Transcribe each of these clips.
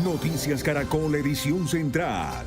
Noticias Caracol, edición central.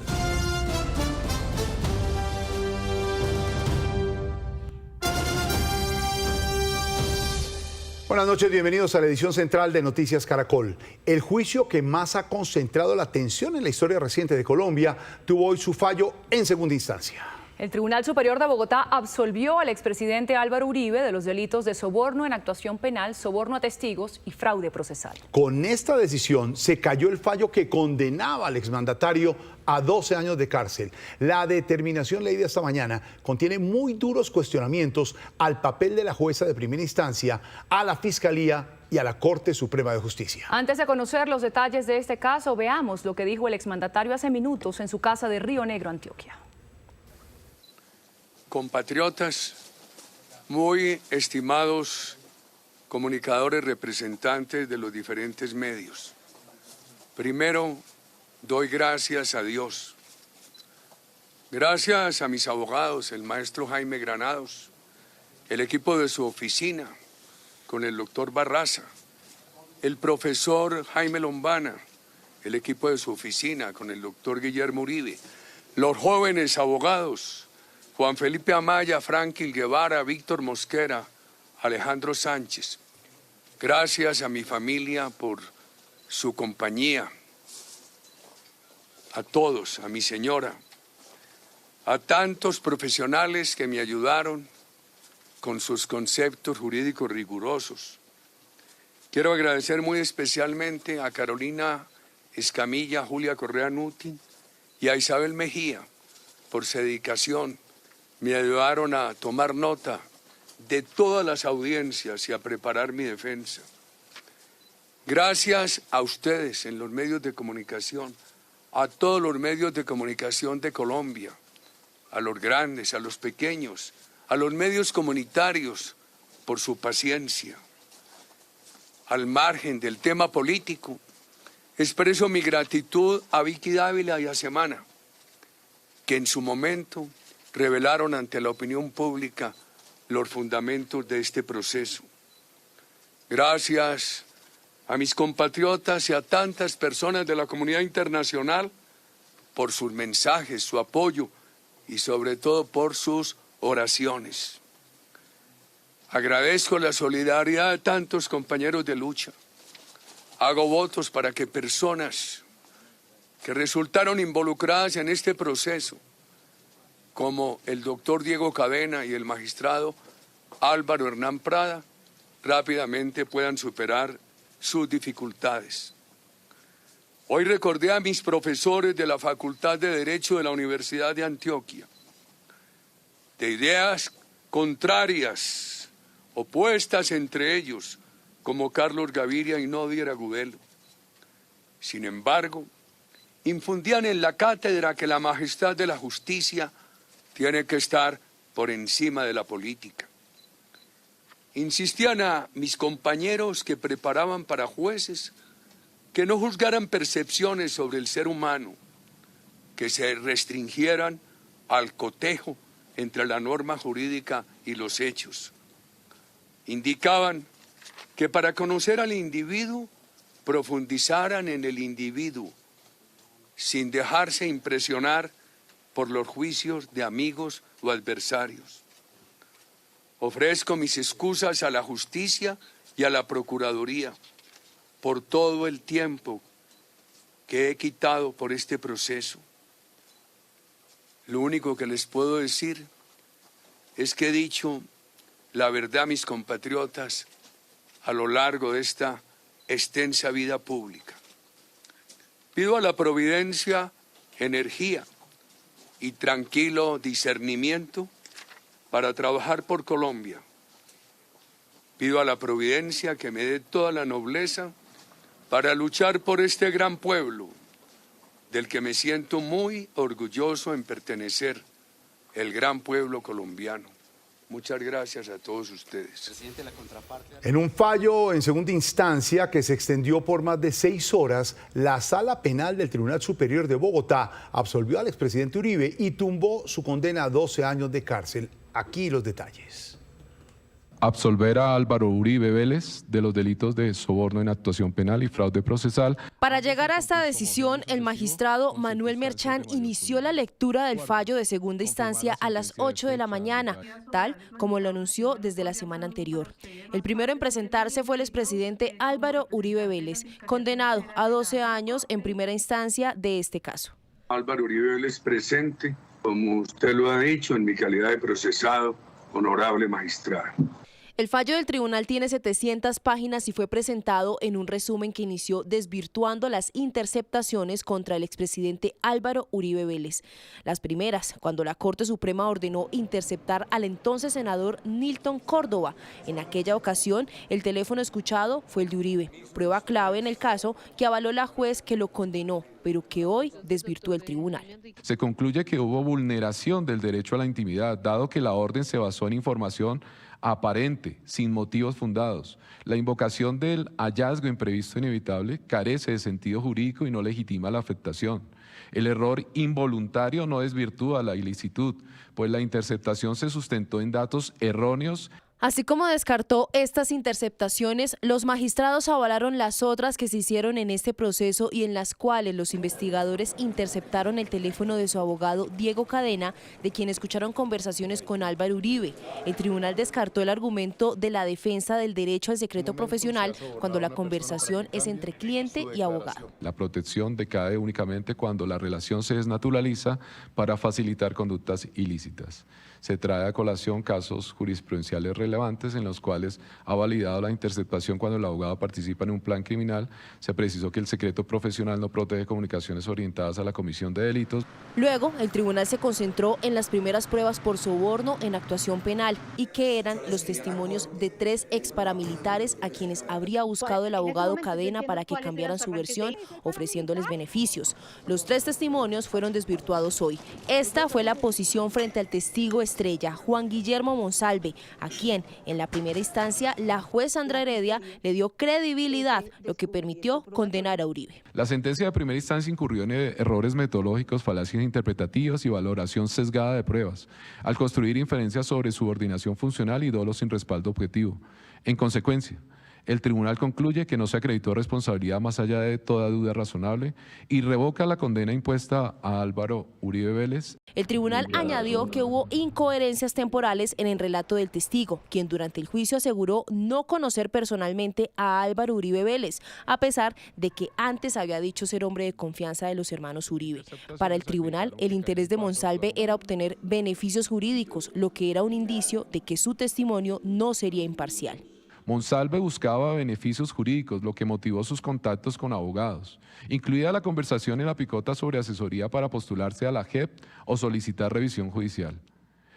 Buenas noches, bienvenidos a la edición central de Noticias Caracol. El juicio que más ha concentrado la atención en la historia reciente de Colombia tuvo hoy su fallo en segunda instancia. El Tribunal Superior de Bogotá absolvió al expresidente Álvaro Uribe de los delitos de soborno en actuación penal, soborno a testigos y fraude procesal. Con esta decisión se cayó el fallo que condenaba al exmandatario a 12 años de cárcel. La determinación leída esta mañana contiene muy duros cuestionamientos al papel de la jueza de primera instancia, a la Fiscalía y a la Corte Suprema de Justicia. Antes de conocer los detalles de este caso, veamos lo que dijo el exmandatario hace minutos en su casa de Río Negro, Antioquia. Compatriotas, muy estimados comunicadores representantes de los diferentes medios. Primero, doy gracias a Dios. Gracias a mis abogados, el maestro Jaime Granados, el equipo de su oficina, con el doctor Barraza, el profesor Jaime Lombana, el equipo de su oficina, con el doctor Guillermo Uribe, los jóvenes abogados, Juan Felipe Amaya, Franklin Guevara, Víctor Mosquera, Alejandro Sánchez. Gracias a mi familia por su compañía, a todos, a mi señora, a tantos profesionales que me ayudaron con sus conceptos jurídicos rigurosos. Quiero agradecer muy especialmente a Carolina Escamilla, Julia Correa Nuti y a Isabel Mejía por su dedicación. Me ayudaron a tomar nota de todas las audiencias y a preparar mi defensa. Gracias a ustedes en los medios de comunicación, a todos los medios de comunicación de Colombia, a los grandes, a los pequeños, a los medios comunitarios, por su paciencia. Al margen del tema político, expreso mi gratitud a Vicky Dávila y a Semana, que en su momento revelaron ante la opinión pública los fundamentos de este proceso. Gracias a mis compatriotas y a tantas personas de la comunidad internacional por sus mensajes, su apoyo y sobre todo por sus oraciones. Agradezco la solidaridad de tantos compañeros de lucha. Hago votos para que personas que resultaron involucradas en este proceso, como el doctor Diego Cadena y el magistrado Álvaro Hernán Prada, rápidamente puedan superar sus dificultades. Hoy recordé a mis profesores de la Facultad de Derecho de la Universidad de Antioquia, de ideas contrarias, opuestas entre ellos, como Carlos Gaviria y Nodir Agudelo. Sin embargo, infundían en la cátedra que la majestad de la justicia tiene que estar por encima de la política. Insistían a mis compañeros que preparaban para jueces que no juzgaran percepciones sobre el ser humano, que se restringieran al cotejo entre la norma jurídica y los hechos. Indicaban que para conocer al individuo, profundizaran en el individuo, sin dejarse impresionar por los juicios de amigos o adversarios. Ofrezco mis excusas a la justicia y a la Procuraduría por todo el tiempo que he quitado por este proceso. Lo único que les puedo decir es que he dicho la verdad a mis compatriotas a lo largo de esta extensa vida pública. Pido a la providencia energía y tranquilo discernimiento para trabajar por Colombia. Pido a la providencia que me dé toda la nobleza para luchar por este gran pueblo, del que me siento muy orgulloso en pertenecer, el gran pueblo colombiano. Muchas gracias a todos ustedes. En un fallo en segunda instancia que se extendió por más de 6 horas, la Sala Penal del Tribunal Superior de Bogotá absolvió al expresidente Uribe y tumbó su condena a 12 años de cárcel. Aquí los detalles. absolver a Álvaro Uribe Vélez de los delitos de soborno en actuación penal y fraude procesal. Para llegar a esta decisión, el magistrado Manuel Merchán inició la lectura del fallo de segunda instancia a las 8 de la mañana, tal como lo anunció desde la semana anterior. El primero en presentarse fue el expresidente Álvaro Uribe Vélez, condenado a 12 años en primera instancia de este caso. Álvaro Uribe Vélez presente, como usted lo ha dicho, en mi calidad de procesado, honorable magistrado. El fallo del tribunal tiene 700 páginas y fue presentado en un resumen que inició desvirtuando las interceptaciones contra el expresidente Álvaro Uribe Vélez. Las primeras, cuando la Corte Suprema ordenó interceptar al entonces senador Nilton Córdoba. En aquella ocasión, el teléfono escuchado fue el de Uribe, prueba clave en el caso que avaló la juez que lo condenó, pero que hoy desvirtuó el tribunal. Se concluye que hubo vulneración del derecho a la intimidad, dado que la orden se basó en información aparente, sin motivos fundados. La invocación del hallazgo imprevisto inevitable carece de sentido jurídico y no legitima la afectación. El error involuntario no desvirtúa la ilicitud, pues la interceptación se sustentó en datos erróneos. Así como descartó estas interceptaciones, los magistrados avalaron las otras que se hicieron en este proceso y en las cuales los investigadores interceptaron el teléfono de su abogado Diego Cadena, de quien escucharon conversaciones con Álvaro Uribe. El tribunal descartó el argumento de la defensa del derecho al secreto profesional cuando la conversación es entre cliente y abogado. La protección decae únicamente cuando la relación se desnaturaliza para facilitar conductas ilícitas. Se trae a colación casos jurisprudenciales relevantes en los cuales ha validado la interceptación cuando el abogado participa en un plan criminal. Se precisó que el secreto profesional no protege comunicaciones orientadas a la comisión de delitos. Luego, el tribunal se concentró en las primeras pruebas por soborno en actuación penal y que eran los testimonios de 3 exparamilitares a quienes habría buscado el abogado Cadena para que cambiaran su versión ofreciéndoles beneficios. Los 3 testimonios fueron desvirtuados hoy. Esta fue la posición frente al testigo estrella, Juan Guillermo Monsalve, a quien en la primera instancia la juez Sandra Heredia le dio credibilidad, lo que permitió condenar a Uribe. La sentencia de primera instancia incurrió en errores metodológicos, falacias interpretativas y valoración sesgada de pruebas, al construir inferencias sobre subordinación funcional y dolo sin respaldo objetivo. En consecuencia, el tribunal concluye que no se acreditó responsabilidad más allá de toda duda razonable y revoca la condena impuesta a Álvaro Uribe Vélez. El tribunal añadió que hubo incoherencias temporales en el relato del testigo, quien durante el juicio aseguró no conocer personalmente a Álvaro Uribe Vélez, a pesar de que antes había dicho ser hombre de confianza de los hermanos Uribe. Para el tribunal, el interés de Monsalve era obtener beneficios jurídicos, lo que era un indicio de que su testimonio no sería imparcial. Monsalve buscaba beneficios jurídicos, lo que motivó sus contactos con abogados, incluida la conversación en la picota sobre asesoría para postularse a la JEP o solicitar revisión judicial.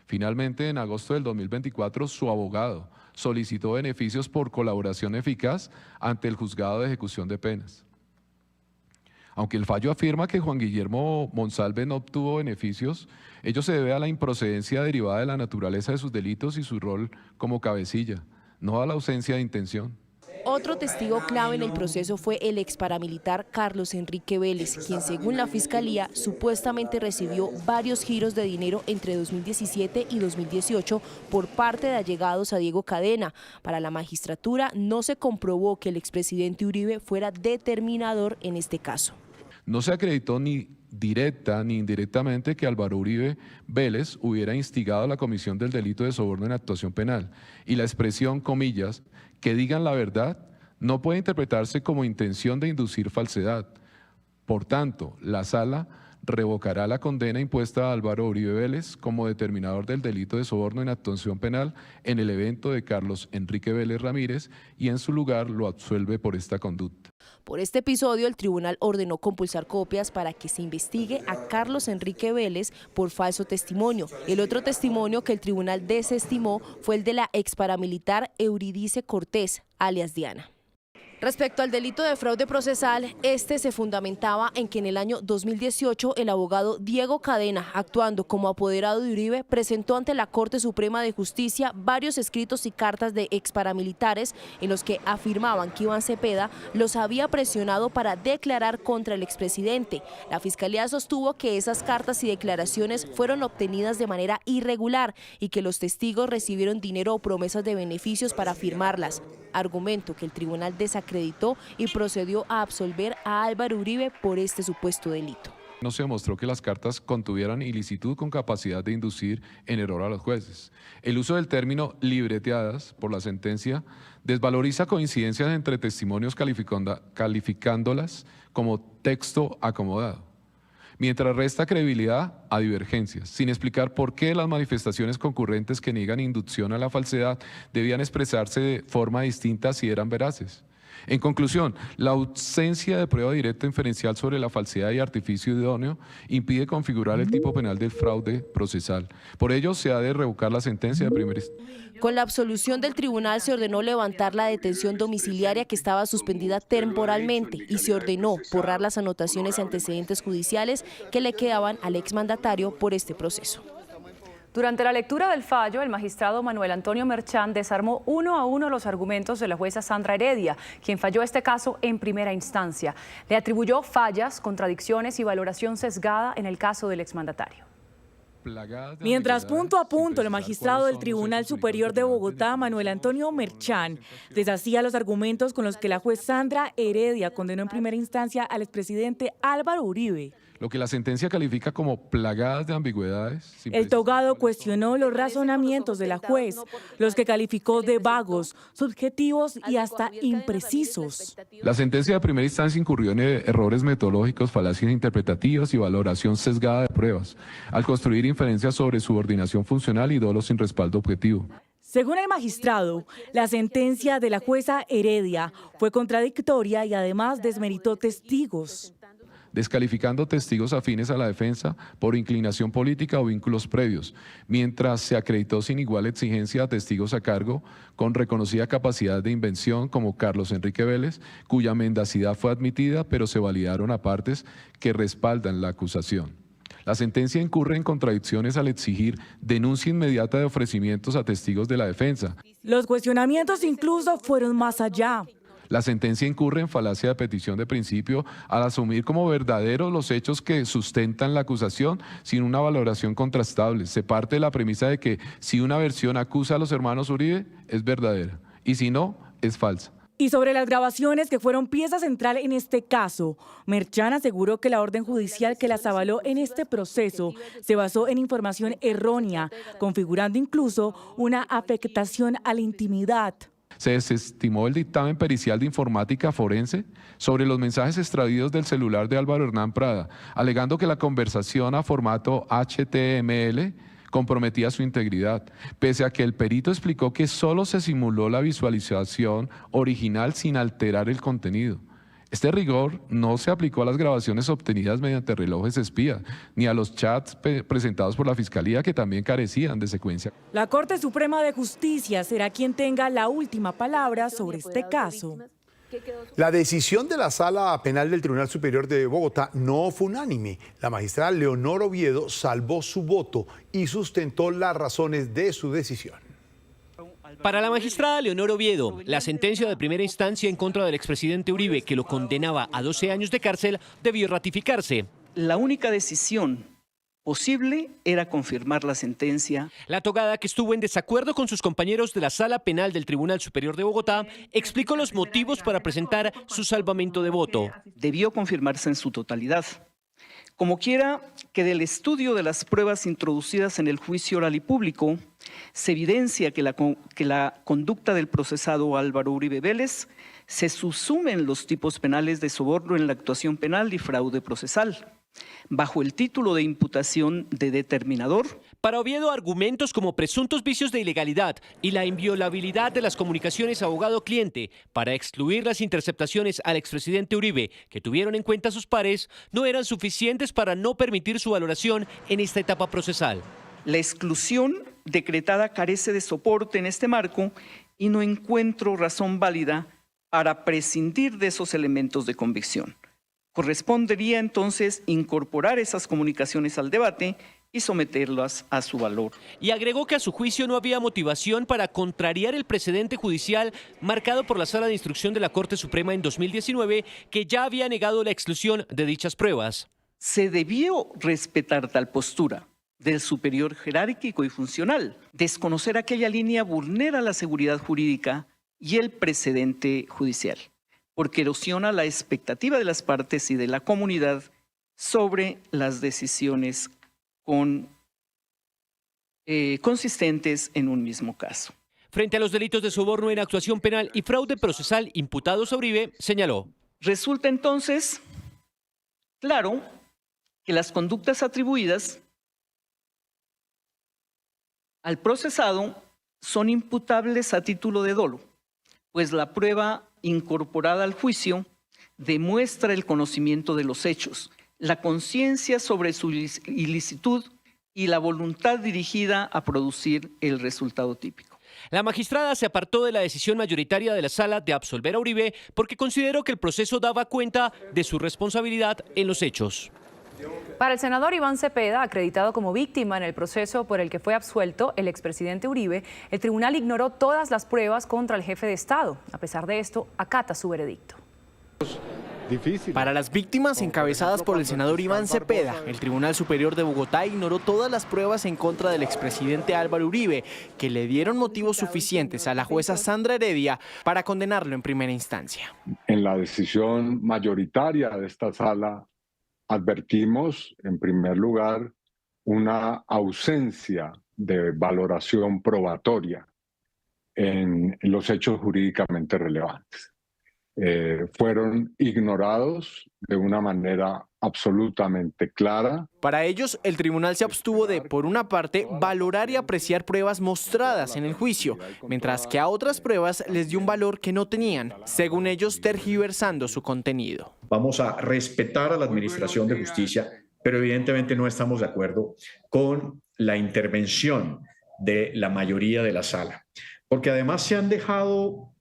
Finalmente, en agosto del 2024, su abogado solicitó beneficios por colaboración eficaz ante el juzgado de ejecución de penas. Aunque el fallo afirma que Juan Guillermo Monsalve no obtuvo beneficios, ello se debe a la improcedencia derivada de la naturaleza de sus delitos y su rol como cabecilla, no a la ausencia de intención. Otro testigo clave en el proceso fue el exparamilitar Carlos Enrique Vélez, quien según la Fiscalía supuestamente recibió varios giros de dinero entre 2017 y 2018 por parte de allegados a Diego Cadena. Para la magistratura no se comprobó que el expresidente Uribe fuera determinador en este caso. No se acreditó ni directa ni indirectamente que Álvaro Uribe Vélez hubiera instigado a la comisión del delito de soborno en actuación penal, y la expresión, comillas, que digan la verdad, no puede interpretarse como intención de inducir falsedad. Por tanto, la Sala revocará la condena impuesta a Álvaro Uribe Vélez como determinador del delito de soborno en actuación penal en el evento de Carlos Enrique Vélez Ramírez y en su lugar lo absuelve por esta conducta. Por este episodio, el tribunal ordenó compulsar copias para que se investigue a Carlos Enrique Vélez por falso testimonio. El otro testimonio que el tribunal desestimó fue el de la exparamilitar Euridice Cortés, alias Diana. Respecto al delito de fraude procesal, este se fundamentaba en que en el año 2018 el abogado Diego Cadena, actuando como apoderado de Uribe, presentó ante la Corte Suprema de Justicia varios escritos y cartas de exparamilitares en los que afirmaban que Iván Cepeda los había presionado para declarar contra el expresidente. La Fiscalía sostuvo que esas cartas y declaraciones fueron obtenidas de manera irregular y que los testigos recibieron dinero o promesas de beneficios para firmarlas, argumento que el tribunal desacreditó y procedió a absolver a Álvaro Uribe por este supuesto delito. No se demostró que las cartas contuvieran ilicitud con capacidad de inducir en error a los jueces. El uso del término libreteadas por la sentencia desvaloriza coincidencias entre testimonios calificándolas como texto acomodado, mientras resta credibilidad a divergencias, sin explicar por qué las manifestaciones concurrentes que niegan inducción a la falsedad debían expresarse de forma distinta si eran veraces. En conclusión, la ausencia de prueba directa inferencial sobre la falsedad y artificio idóneo impide configurar el tipo penal del fraude procesal. Por ello, se ha de revocar la sentencia de primera instancia. Con la absolución del tribunal se ordenó levantar la detención domiciliaria que estaba suspendida temporalmente y se ordenó borrar las anotaciones y antecedentes judiciales que le quedaban al exmandatario por este proceso. Durante la lectura del fallo, el magistrado Manuel Antonio Merchán desarmó uno a uno los argumentos de la jueza Sandra Heredia, quien falló este caso en primera instancia. Le atribuyó fallas, contradicciones y valoración sesgada en el caso del exmandatario. Mientras punto a punto el magistrado del Tribunal Superior de Bogotá, Manuel Antonio Merchán, deshacía los argumentos con los que la juez Sandra Heredia condenó en primera instancia al expresidente Álvaro Uribe. Lo que la sentencia califica como plagadas de ambigüedades. El togado cuestionó los razonamientos de la juez, los que calificó de vagos, subjetivos y hasta imprecisos. La sentencia de primera instancia incurrió en errores metodológicos, falacias interpretativas y valoración sesgada de pruebas, al construir inferencias sobre subordinación funcional y dolo sin respaldo objetivo. Según el magistrado, la sentencia de la jueza Heredia fue contradictoria y además desmeritó testigos, descalificando testigos afines a la defensa por inclinación política o vínculos previos, mientras se acreditó sin igual exigencia a testigos a cargo con reconocida capacidad de invención como Carlos Enrique Vélez, cuya mendacidad fue admitida, pero se validaron a partes que respaldan la acusación. La sentencia incurre en contradicciones al exigir denuncia inmediata de ofrecimientos a testigos de la defensa. Los cuestionamientos incluso fueron más allá. La sentencia incurre en falacia de petición de principio al asumir como verdaderos los hechos que sustentan la acusación sin una valoración contrastable. Se parte de la premisa de que si una versión acusa a los hermanos Uribe es verdadera y si no, es falsa. Y sobre las grabaciones que fueron pieza central en este caso, Merchán aseguró que la orden judicial que las avaló en este proceso se basó en información errónea, configurando incluso una afectación a la intimidad. Se desestimó el dictamen pericial de informática forense sobre los mensajes extraídos del celular de Álvaro Hernán Prada, alegando que la conversación a formato HTML comprometía su integridad, pese a que el perito explicó que solo se simuló la visualización original sin alterar el contenido. Este rigor no se aplicó a las grabaciones obtenidas mediante relojes espía, ni a los chats presentados por la Fiscalía, que también carecían de secuencia. La Corte Suprema de Justicia será quien tenga la última palabra sobre este caso. La decisión de la Sala Penal del Tribunal Superior de Bogotá no fue unánime. La magistrada Leonor Oviedo salvó su voto y sustentó las razones de su decisión. Para la magistrada Leonor Oviedo, la sentencia de primera instancia en contra del expresidente Uribe, que lo condenaba a 12 años de cárcel, debió ratificarse. La única decisión posible era confirmar la sentencia. La togada, que estuvo en desacuerdo con sus compañeros de la Sala Penal del Tribunal Superior de Bogotá, explicó los motivos para presentar su salvamento de voto. Debió confirmarse en su totalidad. Como quiera que del estudio de las pruebas introducidas en el juicio oral y público, se evidencia que la conducta del procesado Álvaro Uribe Vélez se subsumen los tipos penales de soborno en la actuación penal y fraude procesal, bajo el título de imputación de determinador. Para Oviedo, argumentos como presuntos vicios de ilegalidad y la inviolabilidad de las comunicaciones abogado-cliente para excluir las interceptaciones al expresidente Uribe, que tuvieron en cuenta sus pares, no eran suficientes para no permitir su valoración en esta etapa procesal. La exclusión decretada carece de soporte en este marco y no encuentro razón válida para prescindir de esos elementos de convicción. Correspondería entonces incorporar esas comunicaciones al debate y someterlas a su valor. Y agregó que a su juicio no había motivación para contrariar el precedente judicial marcado por la Sala de Instrucción de la Corte Suprema en 2019, que ya había negado la exclusión de dichas pruebas. Se debió respetar tal postura del superior jerárquico y funcional. Desconocer aquella línea vulnera la seguridad jurídica y el precedente judicial, porque erosiona la expectativa de las partes y de la comunidad sobre las decisiones consistentes en un mismo caso. Frente a los delitos de soborno en actuación penal y fraude procesal imputados a Uribe, señaló: resulta entonces claro que las conductas atribuidas al procesado son imputables a título de dolo, pues la prueba incorporada al juicio demuestra el conocimiento de los hechos, la conciencia sobre su ilicitud y la voluntad dirigida a producir el resultado típico. La magistrada se apartó de la decisión mayoritaria de la sala de absolver a Uribe porque consideró que el proceso daba cuenta de su responsabilidad en los hechos. Para el senador Iván Cepeda, acreditado como víctima en el proceso por el que fue absuelto el expresidente Uribe, el tribunal ignoró todas las pruebas contra el jefe de Estado. A pesar de esto, acata su veredicto. Para las víctimas encabezadas por el senador Iván Cepeda, el Tribunal Superior de Bogotá ignoró todas las pruebas en contra del expresidente Álvaro Uribe, que le dieron motivos suficientes a la jueza Sandra Heredia para condenarlo en primera instancia. En la decisión mayoritaria de esta sala advertimos, en primer lugar, una ausencia de valoración probatoria en los hechos jurídicamente relevantes. Fueron ignorados de una manera absolutamente clara. Para ellos, el tribunal se abstuvo de, por una parte, valorar y apreciar pruebas mostradas en el juicio, mientras que a otras pruebas les dio un valor que no tenían, según ellos, tergiversando su contenido. Vamos a respetar a la Administración de Justicia, pero evidentemente no estamos de acuerdo con la intervención de la mayoría de la sala, porque además se han dejado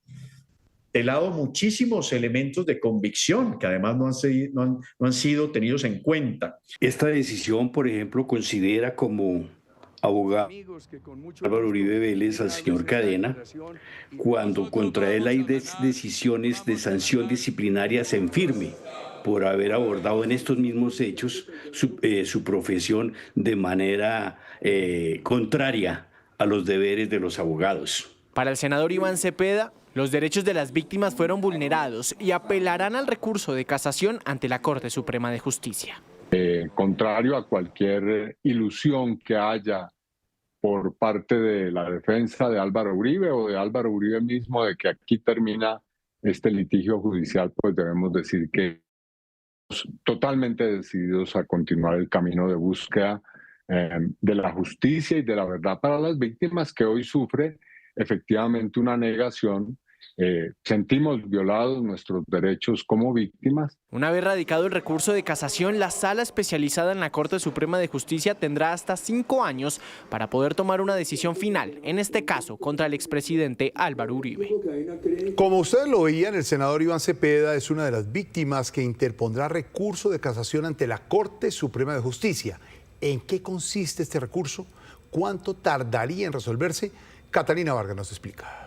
de lado muchísimos elementos de convicción que además no han sido tenidos en cuenta. Esta decisión, por ejemplo, considera como abogado Álvaro Uribe Vélez al señor Cadena cuando contra él hay decisiones de sanción disciplinaria en firme por haber abordado en estos mismos hechos su profesión de manera contraria a los deberes de los abogados. Para el senador Iván Cepeda, los derechos de las víctimas fueron vulnerados y apelarán al recurso de casación ante la Corte Suprema de Justicia. Contrario a cualquier ilusión que haya por parte de la defensa de Álvaro Uribe o de Álvaro Uribe mismo de que aquí termina este litigio judicial, pues debemos decir que estamos totalmente decididos a continuar el camino de búsqueda de la justicia y de la verdad para las víctimas que hoy sufren efectivamente una negación. Sentimos violados nuestros derechos como víctimas. Una vez radicado el recurso de casación, la sala especializada en la Corte Suprema de Justicia tendrá hasta 5 años para poder tomar una decisión final, en este caso contra el expresidente Álvaro Uribe. Como ustedes lo veían, el senador Iván Cepeda es una de las víctimas que interpondrá recurso de casación ante la Corte Suprema de Justicia. ¿En qué consiste este recurso? ¿Cuánto tardaría en resolverse? Catalina Vargas nos explica.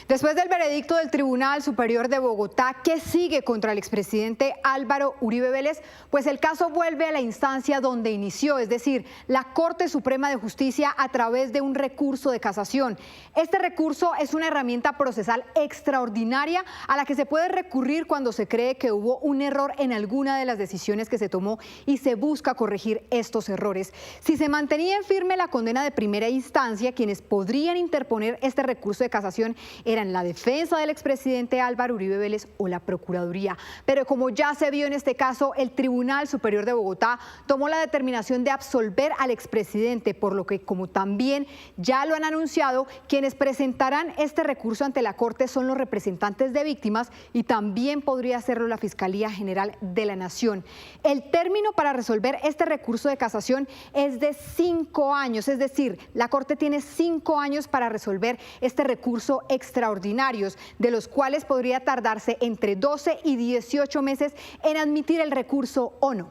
Después del veredicto del Tribunal Superior de Bogotá, ¿qué sigue contra el expresidente Álvaro Uribe Vélez? Pues el caso vuelve a la instancia donde inició, es decir, la Corte Suprema de Justicia a través de un recurso de casación. Este recurso es una herramienta procesal extraordinaria a la que se puede recurrir cuando se cree que hubo un error en alguna de las decisiones que se tomó y se busca corregir estos errores. Si se mantenía en firme la condena de primera instancia, quienes podrían interponer este recurso de casación eran la defensa del expresidente Álvaro Uribe Vélez o la Procuraduría. Pero como ya se vio en este caso, el Tribunal Superior de Bogotá tomó la determinación de absolver al expresidente, por lo que, como también ya lo han anunciado, quienes presentarán este recurso ante la Corte son los representantes de víctimas y también podría hacerlo la Fiscalía General de la Nación. El término para resolver este recurso de casación es de 5 años, es decir, la Corte tiene 5 años para resolver este recurso extraordinario extraordinarios, de los cuales podría tardarse entre 12 y 18 meses en admitir el recurso o no.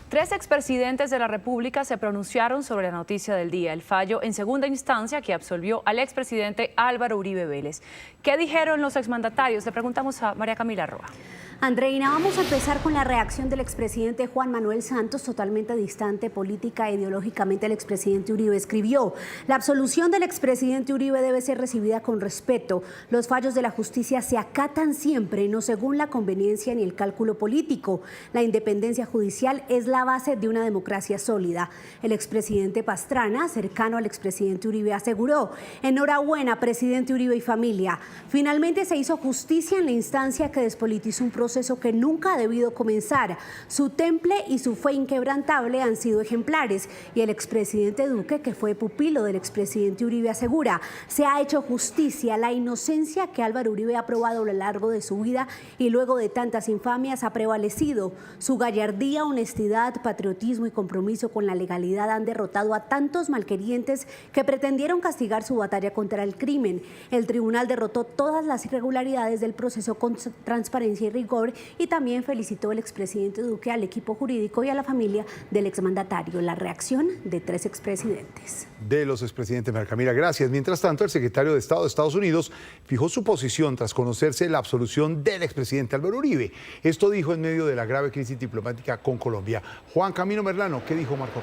3 expresidentes de la República se pronunciaron sobre la noticia del día, el fallo en segunda instancia que absolvió al expresidente Álvaro Uribe Vélez. ¿Qué dijeron los exmandatarios? Le preguntamos a María Camila Roa. Andreina, vamos a empezar con la reacción del expresidente Juan Manuel Santos, totalmente distante política e ideológicamente del expresidente Uribe. Escribió: la absolución del expresidente Uribe debe ser recibida con respeto. Los fallos de la justicia se acatan siempre, no según la conveniencia ni el cálculo político. La independencia judicial es la base de una democracia sólida. El expresidente Pastrana, cercano al expresidente Uribe, aseguró: enhorabuena, presidente Uribe y familia. Finalmente se hizo justicia en la instancia que despolitizó un proceso que nunca ha debido comenzar. Su temple y su fe inquebrantable han sido ejemplares, y el expresidente Duque, que fue pupilo del expresidente Uribe, asegura: se ha hecho justicia. La inocencia que Álvaro Uribe ha probado a lo largo de su vida y luego de tantas infamias ha prevalecido. Su gallardía, honestidad, patriotismo y compromiso con la legalidad han derrotado a tantos malquerientes que pretendieron castigar su batalla contra el crimen. El tribunal derrotó todas las irregularidades del proceso con transparencia y rigor, y también felicitó el expresidente Duque, al equipo jurídico y a la familia del exmandatario. La reacción de 3 expresidentes. De los expresidentes, María Camila, gracias. Mientras tanto, el secretario de Estado de Estados Unidos fijó su posición tras conocerse la absolución del expresidente Álvaro Uribe. Esto dijo en medio de la grave crisis diplomática con Colombia. Juan Camilo Merlano, ¿qué dijo Marco?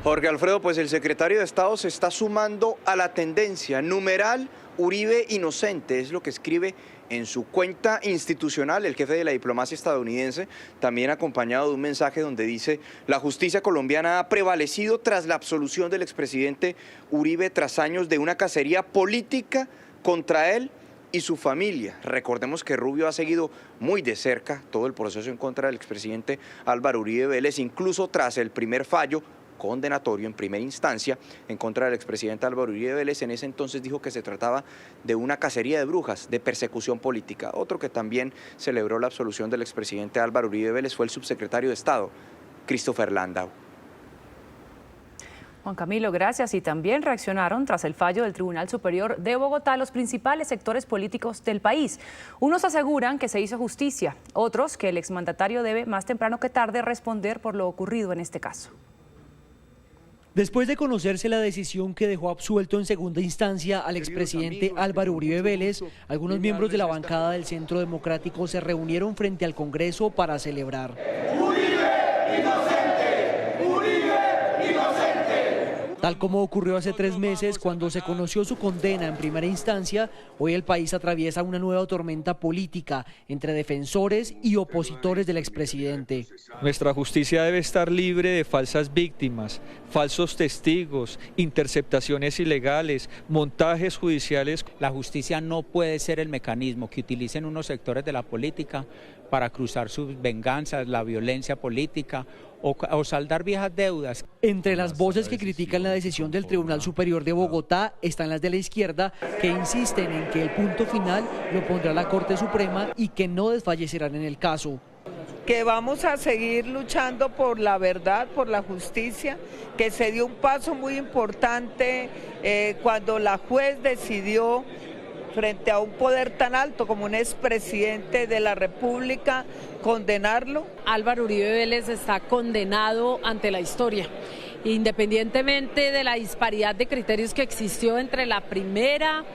Jorge Alfredo, pues el secretario de Estado se está sumando a la tendencia. Numeral Uribe inocente, es lo que escribe en su cuenta institucional el jefe de la diplomacia estadounidense, también acompañado de un mensaje donde dice: la justicia colombiana ha prevalecido tras la absolución del expresidente Uribe tras años de una cacería política contra él y su familia. Recordemos que Rubio ha seguido muy de cerca todo el proceso en contra del expresidente Álvaro Uribe Vélez, incluso tras el primer fallo condenatorio en primera instancia en contra del expresidente Álvaro Uribe Vélez. En ese entonces dijo que se trataba de una cacería de brujas, de persecución política. Otro que también celebró la absolución del expresidente Álvaro Uribe Vélez fue el subsecretario de Estado, Christopher Landau. Juan Camilo, gracias. Y también reaccionaron tras el fallo del Tribunal Superior de Bogotá los principales sectores políticos del país. Unos aseguran que se hizo justicia, otros que el exmandatario debe más temprano que tarde responder por lo ocurrido en este caso. Después de conocerse la decisión que dejó absuelto en segunda instancia al expresidente Álvaro Uribe Vélez, algunos miembros de la bancada del Centro Democrático se reunieron frente al Congreso para celebrar. ¡Uribe inocente! ¡Uribe inocente! Tal como ocurrió hace 3 meses cuando se conoció su condena en primera instancia, hoy el país atraviesa una nueva tormenta política entre defensores y opositores del expresidente. Nuestra justicia debe estar libre de falsas víctimas, falsos testigos, interceptaciones ilegales, montajes judiciales. La justicia no puede ser el mecanismo que utilicen unos sectores de la política para cruzar sus venganzas, la violencia política o saldar viejas deudas. Entre las voces que critican la decisión del Tribunal Superior de Bogotá están las de la izquierda, que insisten en que el punto final lo pondrá la Corte Suprema y que no desfallecerán en el caso. Que vamos a seguir luchando por la verdad, por la justicia, que se dio un paso muy importante cuando la juez decidió, frente a un poder tan alto como un expresidente de la República, condenarlo. Álvaro Uribe Vélez está condenado ante la historia, independientemente de la disparidad de criterios que existió entre la primera,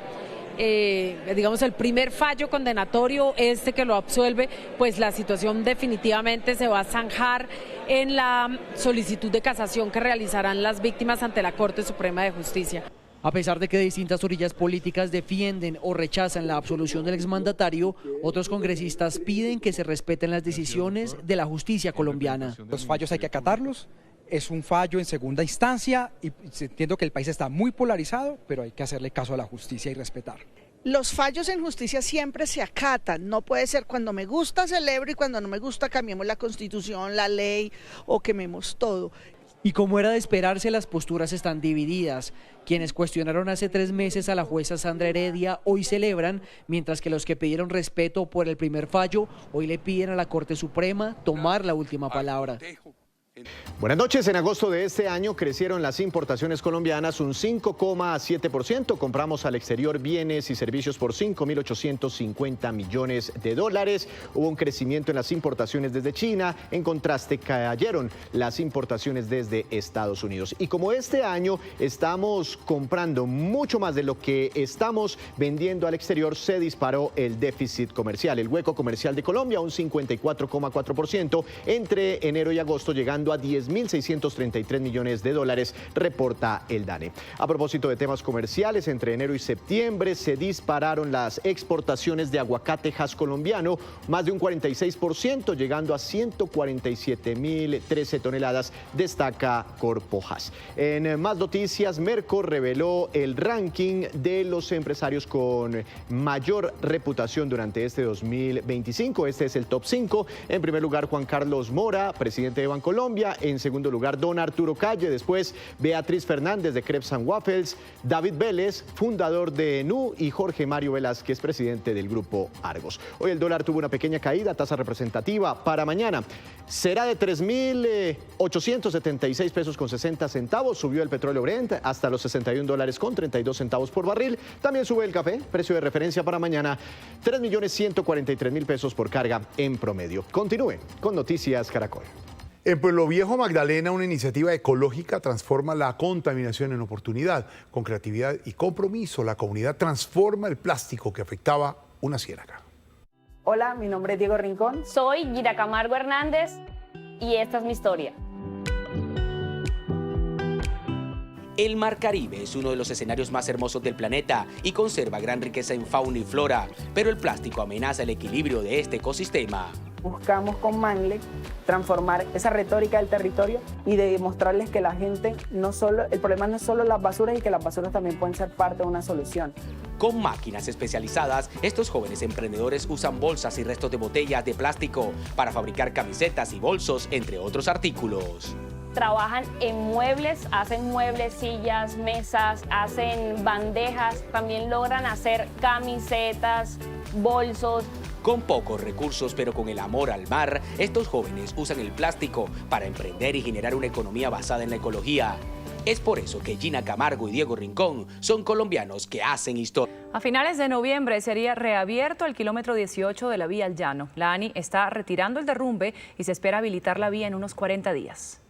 digamos el primer fallo condenatorio, que lo absuelve, pues la situación definitivamente se va a zanjar en la solicitud de casación que realizarán las víctimas ante la Corte Suprema de Justicia. A pesar de que distintas orillas políticas defienden o rechazan la absolución del exmandatario, otros congresistas piden que se respeten las decisiones de la justicia colombiana. Los fallos hay que acatarlos, es un fallo en segunda instancia y entiendo que el país está muy polarizado, pero hay que hacerle caso a la justicia y respetar. Los fallos en justicia siempre se acatan, no puede ser cuando me gusta celebro y cuando no me gusta cambiemos la Constitución, la ley o quememos todo. Y como era de esperarse, las posturas están divididas. Quienes cuestionaron hace 3 meses a la jueza Sandra Heredia hoy celebran, mientras que los que pidieron respeto por el primer fallo hoy le piden a la Corte Suprema tomar la última palabra. Buenas noches. En agosto de este año crecieron las importaciones colombianas un 5,7%. Compramos al exterior bienes y servicios por 5.850 millones de dólares. Hubo un crecimiento en las importaciones desde China. En contraste, cayeron las importaciones desde Estados Unidos. Y como este año estamos comprando mucho más de lo que estamos vendiendo al exterior, se disparó el déficit comercial, el hueco comercial de Colombia, un 54,4% entre enero y agosto, llegando a 10.633 millones de dólares, reporta el DANE. A propósito de temas comerciales, entre enero y septiembre se dispararon las exportaciones de aguacate Hass colombiano, más de un 46%, llegando a 147.013 toneladas, destaca Corpo Hass. En más noticias, Merco reveló el ranking de los empresarios con mayor reputación durante este 2025. Este es el top 5. En primer lugar, Juan Carlos Mora, presidente de Bancolombia. En segundo lugar, don Arturo Calle. Después, Beatriz Fernández de Crepes and Waffles. David Vélez, fundador de NU. Y Jorge Mario Velázquez, presidente del grupo Argos. Hoy el dólar tuvo una pequeña caída, tasa representativa para mañana será de 3.876 pesos con 60 centavos. Subió el petróleo Brent hasta los $61 con 32 centavos por barril. También sube el café, precio de referencia para mañana, 3.143.000 pesos por carga en promedio. Continúe con Noticias Caracol. En Pueblo Viejo, Magdalena, una iniciativa ecológica transforma la contaminación en oportunidad. Con creatividad y compromiso, la comunidad transforma el plástico que afectaba una ciénaga. Hola, mi nombre es Diego Rincón. Soy Gira Camargo Hernández y esta es mi historia. El Mar Caribe es uno de los escenarios más hermosos del planeta y conserva gran riqueza en fauna y flora, pero el plástico amenaza el equilibrio de este ecosistema. Buscamos con Manle transformar esa retórica del territorio y de demostrarles que la gente el problema no es solo las basuras y que las basuras también pueden ser parte de una solución. Con máquinas especializadas, estos jóvenes emprendedores usan bolsas y restos de botellas de plástico para fabricar camisetas y bolsos, entre otros artículos. Trabajan en muebles, hacen muebles, sillas, mesas, hacen bandejas, también logran hacer camisetas, bolsos. Con pocos recursos, pero con el amor al mar, estos jóvenes usan el plástico para emprender y generar una economía basada en la ecología. Es por eso que Gina Camargo y Diego Rincón son colombianos que hacen historia. A finales de noviembre sería reabierto el kilómetro 18 de la vía al Llano. La ANI está retirando el derrumbe y se espera habilitar la vía en unos 40 días.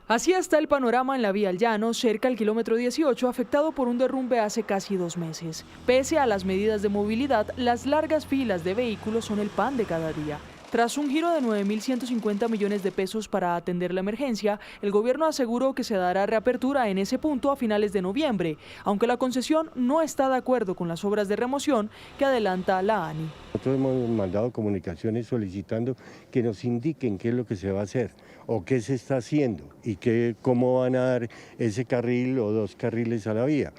Así está el panorama en la vía al Llano, cerca al kilómetro 18, afectado por un derrumbe hace casi 2 meses. Pese a las medidas de movilidad, las largas filas de vehículos son el pan de cada día. Tras un giro de 9.150 millones de pesos para atender la emergencia, el gobierno aseguró que se dará reapertura en ese punto a finales de noviembre, aunque la concesión no está de acuerdo con las obras de remoción que adelanta la ANI. Nosotros hemos mandado comunicaciones solicitando que nos indiquen qué es lo que se va a hacer o qué se está haciendo y cómo van a dar ese carril o 2 carriles a la vía.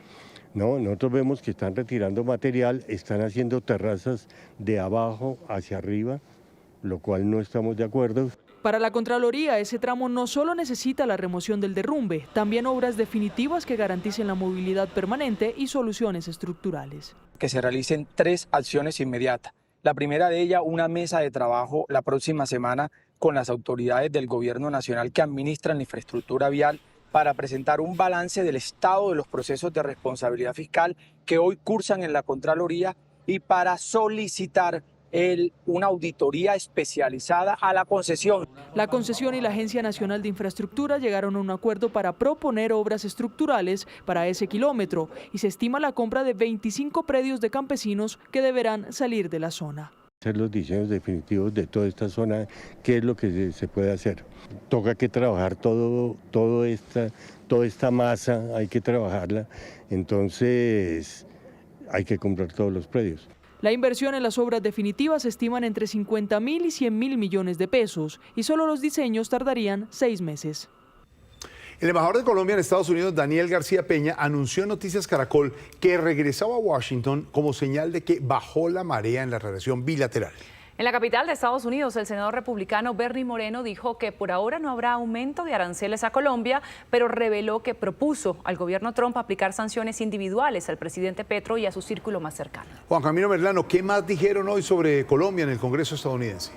No, nosotros vemos que están retirando material, están haciendo terrazas de abajo hacia arriba, lo cual no estamos de acuerdo. Para la Contraloría, ese tramo no solo necesita la remoción del derrumbe, también obras definitivas que garanticen la movilidad permanente y soluciones estructurales. Que se realicen 3 acciones inmediatas. La primera de ellas, una mesa de trabajo la próxima semana con las autoridades del Gobierno Nacional que administran la infraestructura vial para presentar un balance del estado de los procesos de responsabilidad fiscal que hoy cursan en la Contraloría y para solicitar una auditoría especializada a la concesión. La concesión y la Agencia Nacional de Infraestructura llegaron a un acuerdo para proponer obras estructurales para ese kilómetro y se estima la compra de 25 predios de campesinos que deberán salir de la zona. Hacer los diseños definitivos de toda esta zona, qué es lo que se puede hacer. Toca que trabajar toda esta masa, hay que trabajarla, entonces hay que comprar todos los predios. La inversión en las obras definitivas se estiman entre 50.000 y 100.000 millones de pesos y solo los diseños tardarían 6 meses. El embajador de Colombia en Estados Unidos, Daniel García Peña, anunció en Noticias Caracol que regresaba a Washington como señal de que bajó la marea en la relación bilateral. En la capital de Estados Unidos, el senador republicano Bernie Moreno dijo que por ahora no habrá aumento de aranceles a Colombia, pero reveló que propuso al gobierno Trump aplicar sanciones individuales al presidente Petro y a su círculo más cercano. Juan Camilo Merlano, ¿qué más dijeron hoy sobre Colombia en el Congreso estadounidense?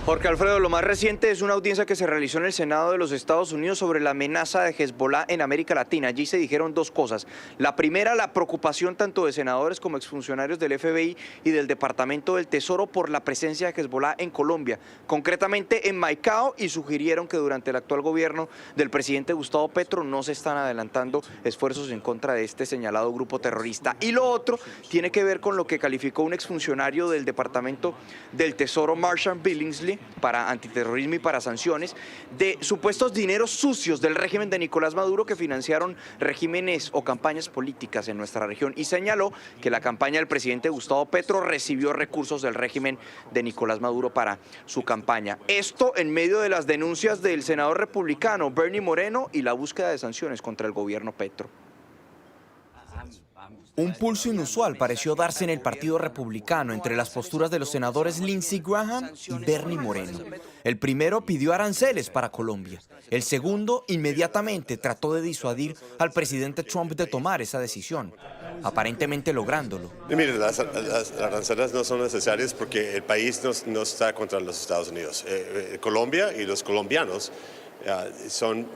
Jorge Alfredo, lo más reciente es una audiencia que se realizó en el Senado de los Estados Unidos sobre la amenaza de Hezbollah en América Latina. Allí se dijeron dos cosas. La primera, la preocupación tanto de senadores como exfuncionarios del FBI y del Departamento del Tesoro por la presencia de Hezbollah en Colombia, concretamente en Maicao, y sugirieron que durante el actual gobierno del presidente Gustavo Petro no se están adelantando esfuerzos en contra de este señalado grupo terrorista. Y lo otro tiene que ver con lo que calificó un exfuncionario del Departamento del Tesoro, Marshall Billingsley, para antiterrorismo y para sanciones, de supuestos dineros sucios del régimen de Nicolás Maduro que financiaron regímenes o campañas políticas en nuestra región, y señaló que la campaña del presidente Gustavo Petro recibió recursos del régimen de Nicolás Maduro para su campaña. Esto en medio de las denuncias del senador republicano Bernie Moreno y la búsqueda de sanciones contra el gobierno Petro. Un pulso inusual pareció darse en el Partido Republicano entre las posturas de los senadores Lindsey Graham y Bernie Moreno. El primero pidió aranceles para Colombia. El segundo inmediatamente trató de disuadir al presidente Trump de tomar esa decisión, aparentemente lográndolo. Y mire, las aranceles no son necesarias porque el país no está contra los Estados Unidos. Colombia y los colombianos son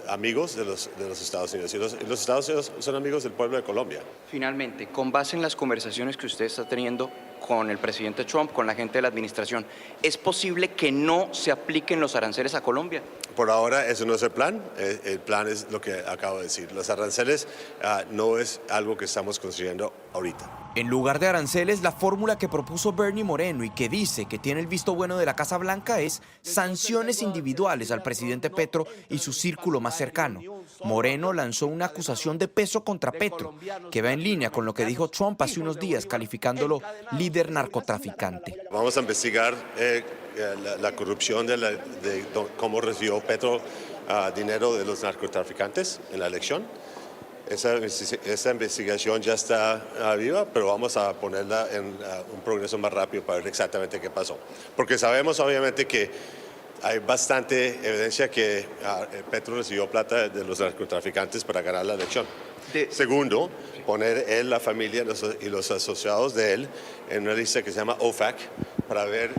amigos de los Estados Unidos, y los Estados Unidos son amigos del pueblo de Colombia. Finalmente, con base en las conversaciones que usted está teniendo con el presidente Trump, con la gente de la administración, ¿es posible que no se apliquen los aranceles a Colombia? Por ahora eso no es el plan es lo que acabo de decir. Los aranceles no es algo que estamos construyendo ahorita. En lugar de aranceles, la fórmula que propuso Bernie Moreno y que dice que tiene el visto bueno de la Casa Blanca es sanciones individuales al presidente Petro y su círculo más cercano. Moreno lanzó una acusación de peso contra Petro, que va en línea con lo que dijo Trump hace unos días, calificándolo líder narcotraficante. Vamos a investigar la corrupción de cómo recibió Petro dinero de los narcotraficantes en la elección. Esa investigación ya está viva, pero vamos a ponerla en un progreso más rápido para ver exactamente qué pasó. Porque sabemos obviamente que hay bastante evidencia que Petro recibió plata de los narcotraficantes para ganar la elección. Segundo, poner él, la familia y los asociados de él en una lista que se llama OFAC para ver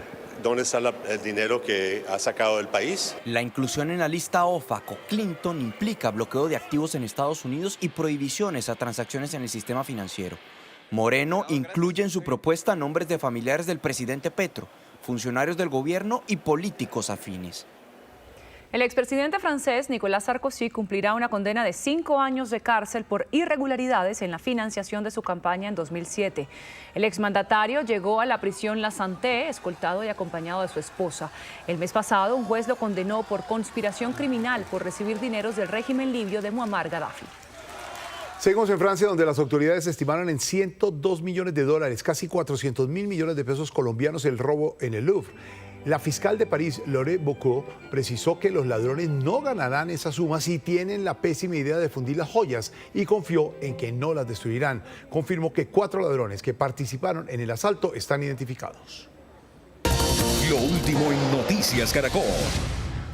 dónde está el dinero que ha sacado del país. La inclusión en la lista OFAC o Clinton implica bloqueo de activos en Estados Unidos y prohibiciones a transacciones en el sistema financiero. Moreno incluye en su propuesta nombres de familiares del presidente Petro, funcionarios del gobierno y políticos afines. El expresidente francés Nicolas Sarkozy cumplirá una condena de 5 años de cárcel por irregularidades en la financiación de su campaña en 2007. El exmandatario llegó a la prisión La Santé, escoltado y acompañado de su esposa. El mes pasado, un juez lo condenó por conspiración criminal por recibir dineros del régimen libio de Muammar Gaddafi. Seguimos en Francia, donde las autoridades estimaron en 102 millones de dólares, casi 400 mil millones de pesos colombianos, el robo en el Louvre. La fiscal de París, Laure Bocot, precisó que los ladrones no ganarán esa suma si tienen la pésima idea de fundir las joyas y confió en que no las destruirán. Confirmó que 4 ladrones que participaron en el asalto están identificados. Lo último en Noticias Caracol.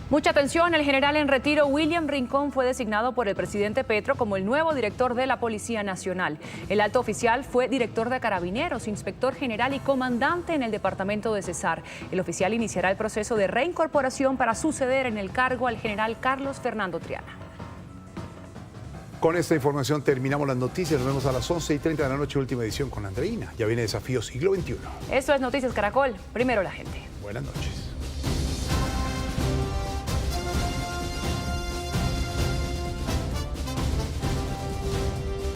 Mucha atención, el general en retiro William Rincón fue designado por el presidente Petro como el nuevo director de la Policía Nacional. El alto oficial fue director de Carabineros, inspector general y comandante en el departamento de Cesar. El oficial iniciará el proceso de reincorporación para suceder en el cargo al general Carlos Fernando Triana. Con esta información terminamos las noticias. Nos vemos a las 11:30 de la noche, última edición con Andreina. Ya viene Desafío Siglo XXI. Esto es Noticias Caracol, primero la gente. Buenas noches.